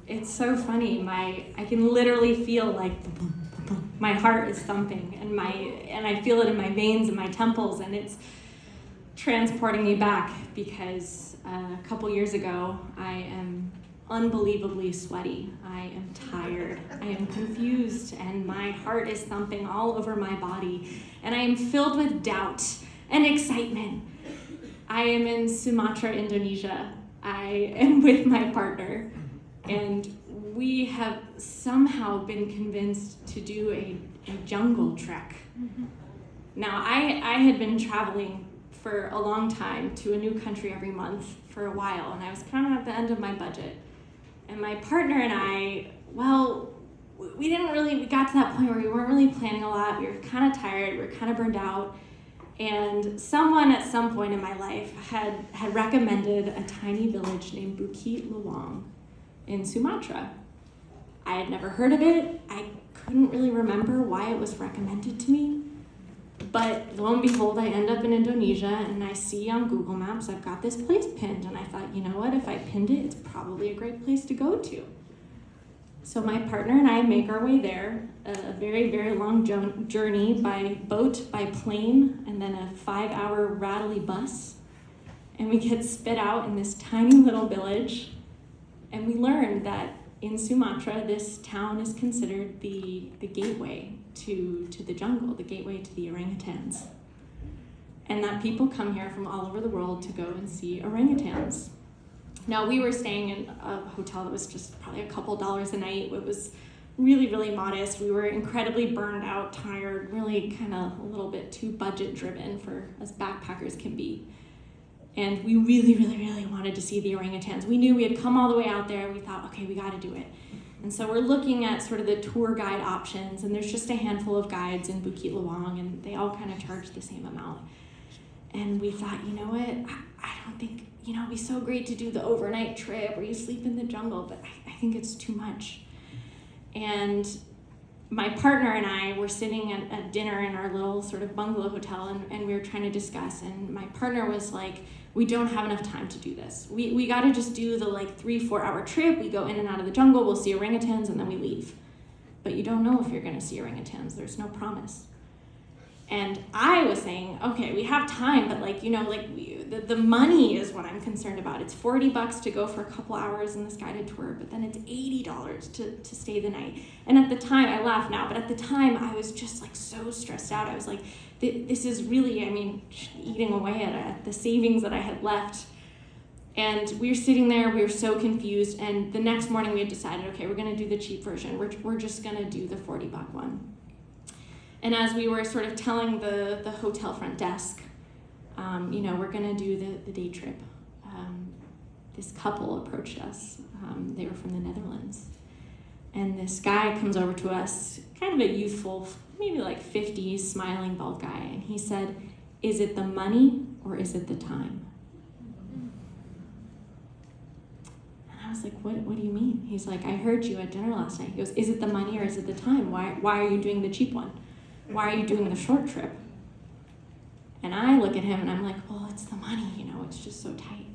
It's so funny. I can literally feel like my heart is thumping, and I feel it in my veins and my temples, and it's transporting me back because a couple years ago, I am unbelievably sweaty. I am tired. I am confused, and my heart is thumping all over my body, and I am filled with doubt and excitement. I am in Sumatra, Indonesia. I am with my partner, and we have somehow been convinced to do a jungle trek. Mm-hmm. Now, I had been traveling for a long time to a new country every month for a while, and I was kind of at the end of my budget. And my partner and I, we got to that point where we weren't really planning a lot. We were kind of tired, we were kind of burned out. And someone at some point in my life had recommended a tiny village named Bukit Lawang in Sumatra. I had never heard of it. I couldn't really remember why it was recommended to me. But lo and behold, I end up in Indonesia, and I see on Google Maps I've got this place pinned, and I thought, you know what, if I pinned it, it's probably a great place to go to. So my partner and I make our way there, a very, very long journey by boat, by plane, and then a 5-hour rattly bus. And we get spit out in this tiny little village, and we learn that in Sumatra, this town is considered the gateway to the jungle, the gateway to the orangutans. And that people come here from all over the world to go and see orangutans. Now, we were staying in a hotel that was just probably a couple dollars a night. It was really, really modest. We were incredibly burned out, tired, really kind of a little bit too budget driven for as backpackers can be. And we really, really, really wanted to see the orangutans. We knew we had come all the way out there. We thought, okay, we got to do it. And so we're looking at sort of the tour guide options, and there's just a handful of guides in Bukit Lawang, and they all kind of charge the same amount. And we thought, you know what, I don't think, it'd be so great to do the overnight trip where you sleep in the jungle, but I think it's too much. And my partner and I were sitting at dinner in our little sort of bungalow hotel, and we were trying to discuss, and my partner was like, we don't have enough time to do this. We got to just do the 3-4 hour trip. We go in and out of the jungle, we'll see orangutans, and then we leave. But you don't know if you're going to see orangutans. There's no promise. And I was saying, okay, we have time, but the money is what I'm concerned about. It's $40 to go for a couple hours in this guided tour, but then it's $80 to stay the night. And at the time, I laugh now, but at the time I was just so stressed out. I was like, this is really, eating away at the savings that I had left. And we were sitting there, we were so confused, and the next morning we had decided, okay, we're gonna do the cheap version. We're just gonna do the $40 one. And as we were sort of telling the hotel front desk, we're gonna do the day trip, this couple approached us. They were from the Netherlands. And this guy comes over to us, kind of a youthful, maybe 50s, smiling bald guy. And he said, is it the money or is it the time? And I was like, what do you mean? He's like, I heard you at dinner last night. He goes, is it the money or is it the time? Why are you doing the cheap one? Why are you doing the short trip? And I look at him and I'm like, well, it's the money, it's just so tight.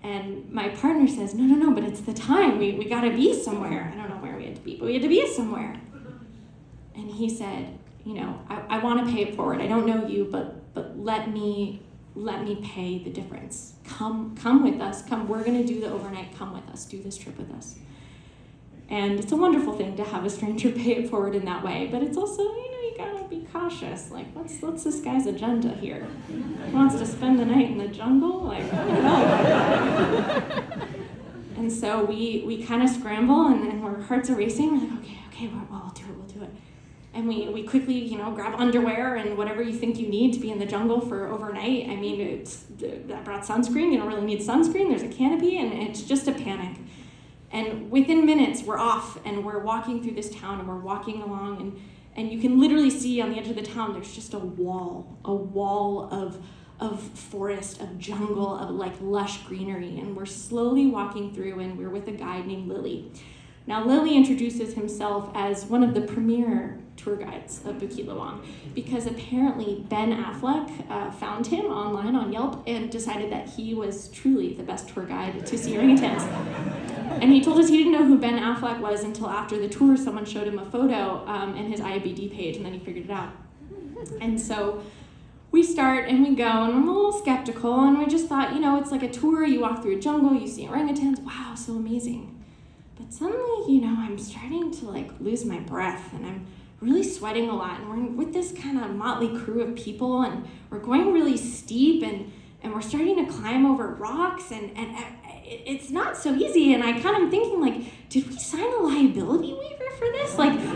And my partner says, no, but it's the time. We got to be somewhere. I don't know where we had to be, but we had to be somewhere. And he said, I want to pay it forward. I don't know you, but let me pay the difference. Come with us. Come, we're going to do the overnight. Come with us. Do this trip with us. And it's a wonderful thing to have a stranger pay it forward in that way, but it's also, you gotta be cautious. What's this guy's agenda here? He wants to spend the night in the jungle? I don't know. And so we kind of scramble, and our hearts are racing. We're like, okay, we'll do it. And we quickly, grab underwear and whatever you think you need to be in the jungle for overnight. I brought sunscreen. You don't really need sunscreen. There's a canopy, and it's just a panic. And within minutes, we're off, and we're walking through this town, and we're walking along, and you can literally see on the edge of the town, there's just a wall of forest, of jungle, of lush greenery, and we're slowly walking through, and we're with a guide named Lily. Now, Lily introduces himself as one of the premier tour guides of Bukit Lawang, because apparently Ben Affleck found him online on Yelp and decided that he was truly the best tour guide to see orangutans. And he told us he didn't know who Ben Affleck was until after the tour someone showed him a photo in his IABD page, and then he figured it out. And so we start and we go, and I'm a little skeptical, and we just thought, it's like a tour, you walk through a jungle, you see orangutans, wow, so amazing. But suddenly, I'm starting to lose my breath, and I'm really sweating a lot, and we're with this kind of motley crew of people, and we're going really steep, and we're starting to climb over rocks, and it's not so easy, and I kind of am thinking, did we sign a liability waiver for this?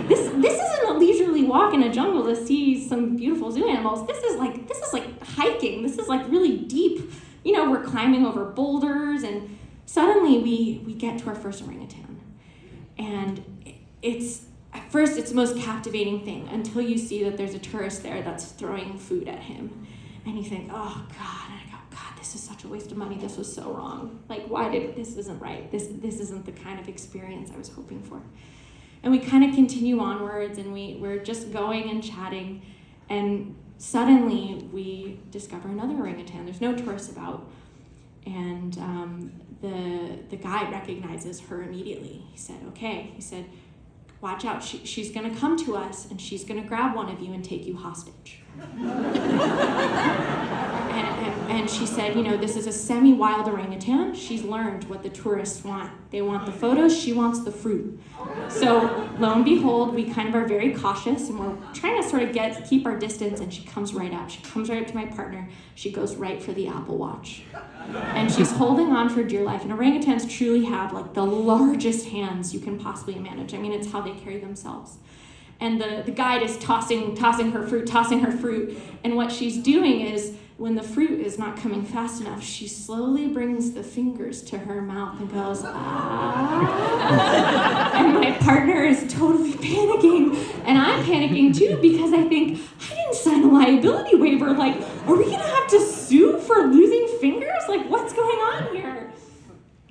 This isn't a leisurely walk in a jungle to see some beautiful zoo animals. This is like hiking. This is really deep. We're climbing over boulders, and suddenly we get to our first orangutan. And at first it's the most captivating thing until you see that there's a tourist there that's throwing food at him. And you think, oh God, and I go, God, this is such a waste of money. This was so wrong. This isn't right. This isn't the kind of experience I was hoping for. And we kind of continue onwards, and we're just going and chatting, and suddenly we discover another orangutan. There's no tourists about, and the guide recognizes her immediately. He said, watch out, she's gonna come to us, and she's gonna grab one of you and take you hostage. And she said, this is a semi-wild orangutan. She's learned what the tourists want. They want the photos, she wants the fruit. So lo and behold, we kind of are very cautious, and we're trying to sort of keep our distance, and she comes right up. She comes right up to my partner. She goes right for the Apple Watch. And she's holding on for dear life. And orangutans truly have the largest hands you can possibly manage. I mean, it's how they carry themselves. And the guide is tossing her fruit. And what she's doing is, when the fruit is not coming fast enough, she slowly brings the fingers to her mouth and goes, ah. And my partner is totally panicking. And I'm panicking too, because I think, I didn't sign a liability waiver. Are we gonna have to sue for losing fingers? What's going on here?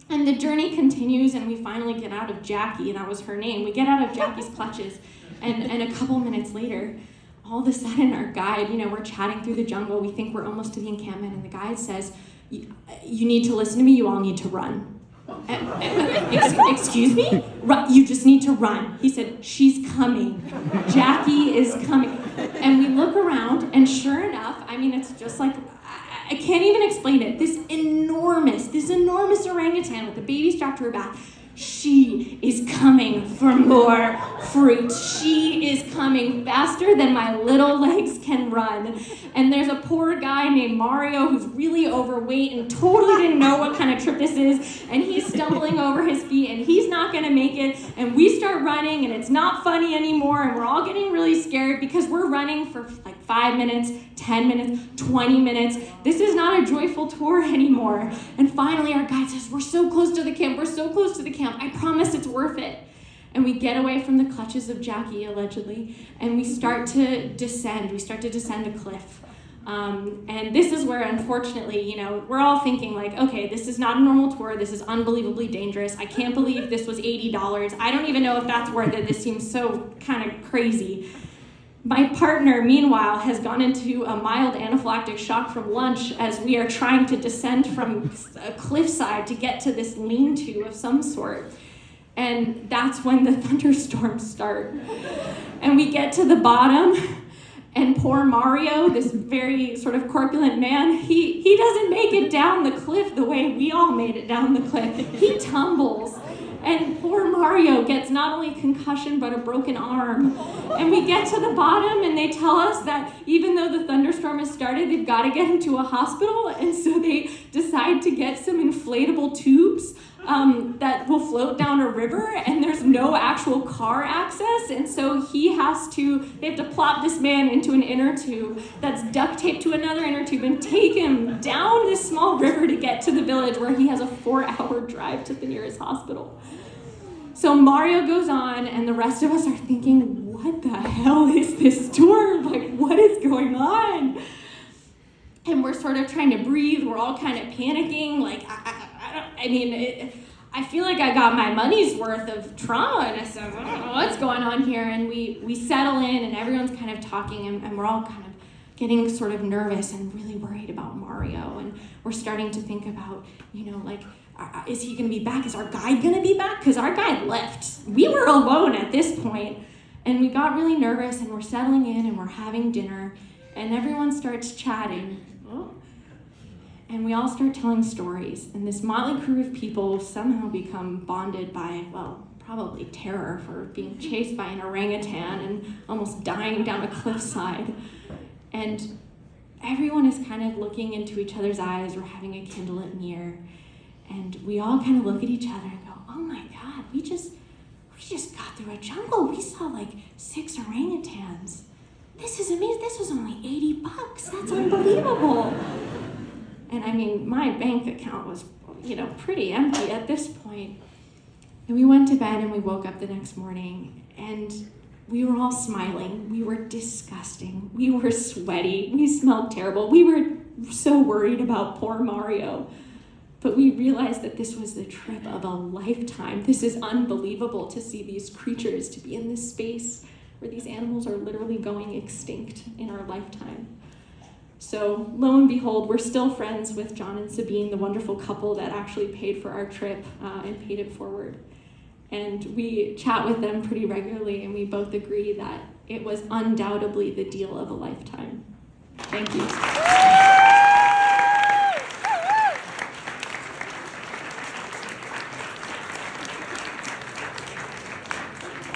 And the journey continues, and we finally get out of Jackie, and that was her name. We get out of Jackie's clutches, and a couple minutes later, all of a sudden our guide, we're chatting through the jungle, we think we're almost to the encampment, and the guide says, you need to listen to me, you all need to run. Excuse me? You just need to run. He said, she's coming. Jackie is coming. And we look around, and sure enough, it's just I can't even explain it. This enormous orangutan with a baby strapped to her back, she is coming for more fruit. She is coming faster than my little legs can run. And there's a poor guy named Mario who's really overweight and totally didn't know what kind of trip this is. And he's stumbling over his feet, and he's not going to make it. And we start running, and it's not funny anymore. And we're all getting really scared because we're running for 5 minutes, 10 minutes, 20 minutes. This is not a joyful tour anymore. And finally our guide says, we're so close to the camp. I promise it's worth it. And we get away from the clutches of Jackie, allegedly, and we start to descend. A cliff. And this is where, unfortunately, we're all thinking okay, this is not a normal tour. This is unbelievably dangerous. I can't believe this was $80. I don't even know if that's worth it. This seems so kind of crazy. My partner, meanwhile, has gone into a mild anaphylactic shock from lunch as we are trying to descend from a cliffside to get to this lean-to of some sort. And that's when the thunderstorms start. And we get to the bottom, and poor Mario, this very sort of corpulent man, he doesn't make it down the cliff the way we all made it down the cliff. He tumbles. And poor Mario gets not only concussion, but a broken arm. And we get to the bottom, and they tell us that even though the thunderstorm has started, they've got to get him to a hospital. And so they decide to get some inflatable tubes that will float down a river, and there's no actual car access. And so they have to plop this man into an inner tube that's duct taped to another inner tube and take him down this small river to get to the village, where he has a 4-hour drive to the nearest hospital. So Mario goes on, and the rest of us are thinking, what the hell is this tour? What is going on? And we're sort of trying to breathe. We're all kind of panicking. I feel like I got my money's worth of trauma, and I said, I don't know what's going on here. And we settle in, and everyone's kind of talking, and we're all kind of getting sort of nervous and really worried about Mario. And we're starting to think about, is he going to be back? Is our guide going to be back? Because our guide left. We were alone at this point. And we got really nervous, and we're settling in, and we're having dinner, and everyone starts chatting. And we all start telling stories. And this motley crew of people somehow become bonded by, probably terror for being chased by an orangutan and almost dying down a cliffside. And everyone is kind of looking into each other's eyes. We're having a candlelit mirror. And we all kind of look at each other and go, oh my God, we just got through a jungle. We saw like 6 orangutans. This is amazing. This was only $80. That's unbelievable. And I mean, my bank account was, pretty empty at this point. And we went to bed and we woke up the next morning and we were all smiling. We were disgusting. We were sweaty. We smelled terrible. We were so worried about poor Mario. But we realized that this was the trip of a lifetime. This is unbelievable to see these creatures, to be in this space where these animals are literally going extinct in our lifetime. So lo and behold, we're still friends with John and Sabine, the wonderful couple that actually paid for our trip and paid it forward. And we chat with them pretty regularly, and we both agree that it was undoubtedly the deal of a lifetime. Thank you.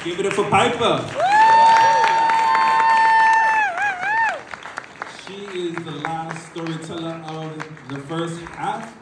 Give it up for Piper. She is the last storyteller of the first half.